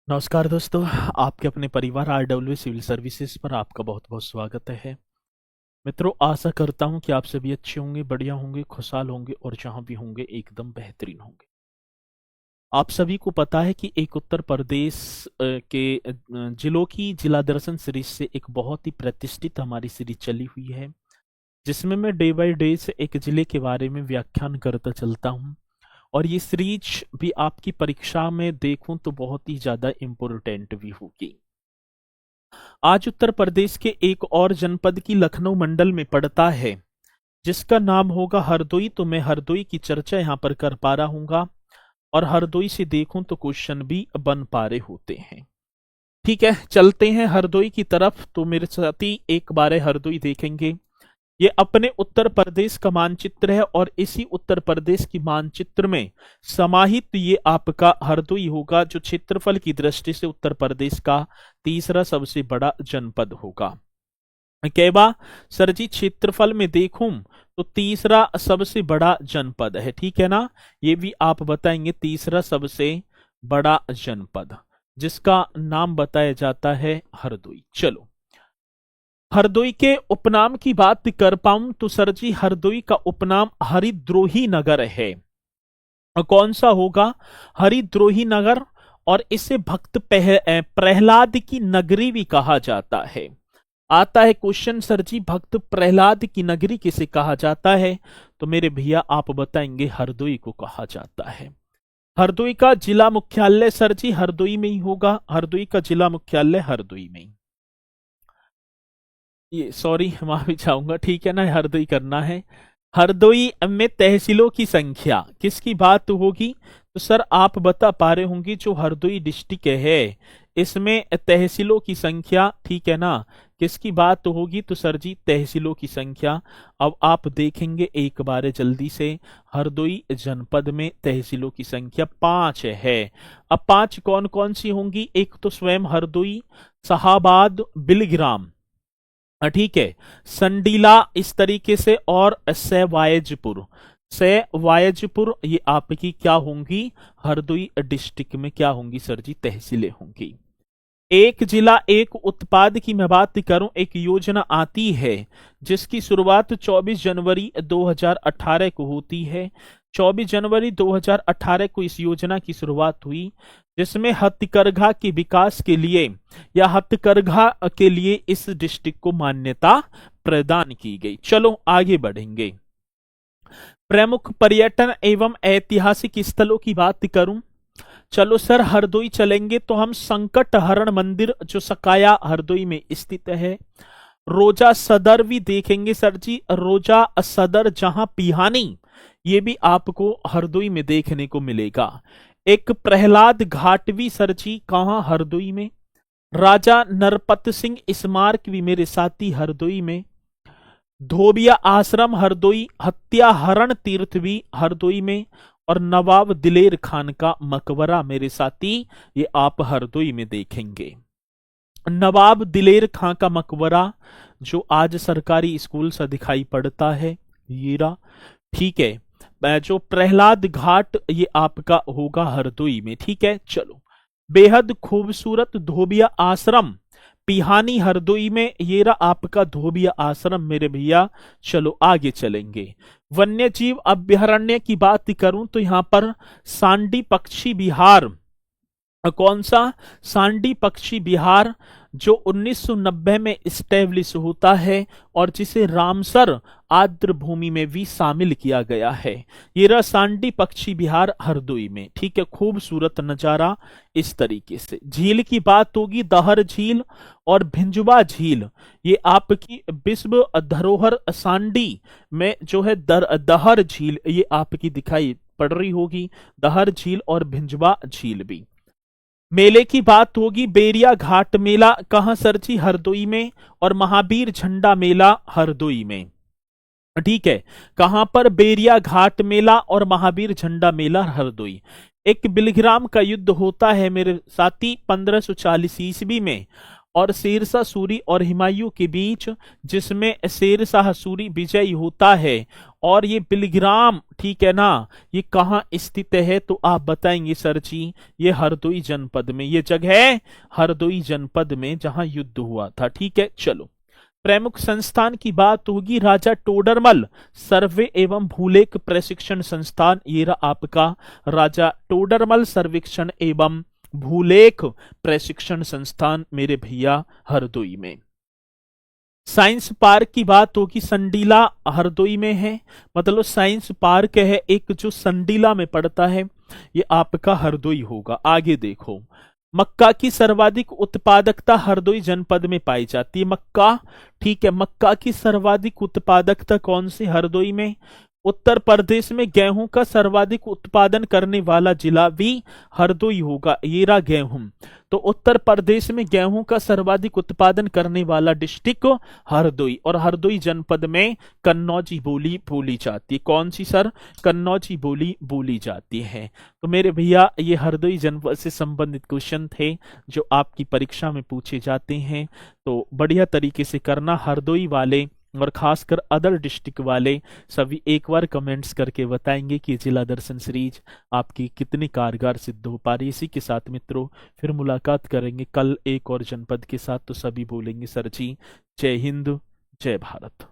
नमस्कार दोस्तों। आपके अपने परिवार आरडब्ल्यू सिविल सर्विसेज पर आपका बहुत बहुत स्वागत है। मित्रों, आशा करता हूं कि आप सभी अच्छे होंगे, बढ़िया होंगे, खुशहाल होंगे और जहां भी होंगे एकदम बेहतरीन होंगे। आप सभी को पता है कि एक उत्तर प्रदेश के जिलों की जिला दर्शन सीरीज से एक बहुत ही प्रतिष्ठित हमारी सीरीज चली हुई है, जिसमें मैं डे बाय डे से एक जिले के बारे में व्याख्यान करता चलता हूं। और ये सीरीज भी आपकी परीक्षा में देखूं तो बहुत ही ज्यादा इम्पोर्टेंट भी होगी। आज उत्तर प्रदेश के एक और जनपद की लखनऊ मंडल में पड़ता है, जिसका नाम होगा हरदोई। तो मैं हरदोई की चर्चा यहाँ पर कर पा रहा हूँगा और हरदोई से देखूं तो क्वेश्चन भी बन पा रहे होते हैं। ठीक है, चलते हैं हरदोई की तरफ। तो मेरे साथ ही एक बार हरदोई देखेंगे। ये अपने उत्तर प्रदेश का मानचित्र है और इसी उत्तर प्रदेश की मानचित्र में समाहित ये आपका हरदोई होगा, जो क्षेत्रफल की दृष्टि से उत्तर प्रदेश का तीसरा सबसे बड़ा जनपद होगा। कहवा सर जी, क्षेत्रफल में देखूं तो तीसरा सबसे बड़ा जनपद है, ठीक है ना। ये भी आप बताएंगे, तीसरा सबसे बड़ा जनपद जिसका नाम बताया जाता है हरदोई। चलो, हरदोई के उपनाम की बात कर पाऊं तो सर जी, हरदोई का उपनाम हरिद्रोही नगर है। कौन सा होगा? हरिद्रोही नगर। और इसे भक्त प्रहलाद की नगरी भी कहा जाता है। आता है क्वेश्चन, सर जी भक्त प्रहलाद की नगरी किसे कहा जाता है? तो मेरे भैया आप बताएंगे, हरदोई को कहा जाता है। हरदोई का जिला मुख्यालय सर जी हरदोई में ही होगा। हरदोई का जिला मुख्यालय हरदोई में ही, ये सॉरी माफी चाहूंगा, ठीक है ना, हरदोई करना है। हरदोई में तहसीलों की संख्या किसकी बात होगी? तो सर आप बता पा रहे होंगे, जो हरदोई डिस्ट्रिक्ट है इसमें तहसीलों की संख्या, ठीक है ना, किसकी बात होगी? तो सर जी तहसीलों की संख्या। अब आप देखेंगे एक बार जल्दी से, हरदोई जनपद में तहसीलों की संख्या 5 है। अब 5 कौन कौन सी होंगी? एक तो स्वयं हरदोई, शाहाबाद, बिलग्राम, ठीक है, संडीला, इस तरीके से, और सवायजपुर। सवायजपुर ये आपकी क्या होंगी? हरदोई डिस्ट्रिक्ट में क्या होंगी सर जी? तहसीलें होंगी। एक जिला एक उत्पाद की मैं बात करूं, एक योजना आती है जिसकी शुरुआत 24 जनवरी 2018 को होती है। 24 जनवरी 2018 को इस योजना की शुरुआत हुई, जिसमें हथकरघा के विकास के लिए या हथकरघा के लिए इस डिस्ट्रिक्ट को मान्यता प्रदान की गई। चलो आगे बढ़ेंगे। प्रमुख पर्यटन एवं ऐतिहासिक स्थलों की बात करूं, चलो सर हरदोई चलेंगे तो हम संकट हरण मंदिर, जो सकाया हरदोई में स्थित है। रोजा सदर भी देखेंगे सर जी, रोजा सदर जहां पिहानी, ये भी आपको हरदोई में देखने को मिलेगा। एक प्रहलाद घाट भी सर जी कहां? हरदोई में। राजा नरपत सिंह स्मारक भी मेरे साथी हरदोई में। धोबिया आश्रम हरदोई, हत्या हरण तीर्थ भी हरदोई में। और नवाब दिलेर खान का मकबरा मेरे साथी, ये आप हरदोई में देखेंगे। नवाब दिलेर खां का मकबरा जो आज सरकारी स्कूल सा दिखाई पड़ता है, ये रहा, ठीक है। जो प्रहलाद घाट ये आपका होगा हरदोई में, ठीक है। चलो, बेहद खूबसूरत धोबिया आश्रम पिहानी हरदोई में, ये रहा आपका धोबिया आश्रम मेरे भैया। चलो आगे चलेंगे। वन्य जीव अभ्यारण्य की बात करूं तो यहां पर सांडी पक्षी विहार, कौन सा? सांडी पक्षी विहार, जो 1990 में स्टैब्लिश होता है और जिसे रामसर आर्द्र भूमि में भी शामिल किया गया है। ये रहा सांडी पक्षी विहार हरदोई में, ठीक है। खूबसूरत नजारा इस तरीके से। झील की बात होगी, दहर झील और भिंजुआ झील, ये आपकी विश्व धरोहर सांडी में जो है दहर झील, ये आपकी दिखाई पड़ रही होगी, दहर झील और भिंजुआ झील भी। मेले की बात होगी, बेरिया घाट मेला कहां सर जी? हरदोई में। और महावीर झंडा मेला हरदोई में, ठीक है। कहां पर? बेरिया घाट मेला और महावीर झंडा मेला हरदोई। एक बिलग्राम का युद्ध होता है मेरे साथी 1540 ईस्वी में, और शेरशाह सूरी और हुमायूं के बीच, जिसमें शेरशाह सूरी विजयी होता है। और ये बिलग्राम, ठीक है ना, ये कहाँ स्थित है तो आप बताएंगे सर जी ये हरदोई जनपद में, ये जगह है हरदोई जनपद में जहां युद्ध हुआ था। ठीक है, चलो प्रमुख संस्थान की बात होगी, राजा टोडरमल सर्वे एवं भूलेख प्रशिक्षण संस्थान, ये रहा आपका राजा टोडरमल सर्वेक्षण एवं भूलेख प्रशिक्षण संस्थान मेरे भैया हरदोई में। साइंस पार्क की बात होगी, संडीला हरदोई में है, मतलब साइंस पार्क है एक जो संडीला में पड़ता है, ये आपका हरदोई होगा। आगे देखो, मक्का की सर्वाधिक उत्पादकता हरदोई जनपद में पाई जाती है। मक्का, ठीक है, मक्का की सर्वाधिक उत्पादकता कौन सी, हरदोई में। उत्तर प्रदेश में गेहूं का सर्वाधिक उत्पादन करने वाला जिला भी हरदोई होगा, ये रहा गेहूं। तो उत्तर प्रदेश में गेहूं का सर्वाधिक उत्पादन करने वाला डिस्ट्रिक्ट हरदोई, और हरदोई जनपद में कन्नौजी बोली बोली जाती है। कौन सी सर, कन्नौजी बोली बोली जाती है। तो मेरे भैया ये हरदोई जनपद से संबंधित क्वेश्चन थे जो आपकी परीक्षा में पूछे जाते हैं, तो बढ़िया तरीके से करना। हरदोई वाले और खासकर अदर डिस्ट्रिक्ट वाले सभी एक बार कमेंट्स करके बताएंगे कि जिला दर्शन सीरीज आपकी कितनी कारगर सिद्ध हो पा रही है। इसी के साथ मित्रों फिर मुलाकात करेंगे कल एक और जनपद के साथ, तो सभी बोलेंगे सर जी जय हिंद जय भारत।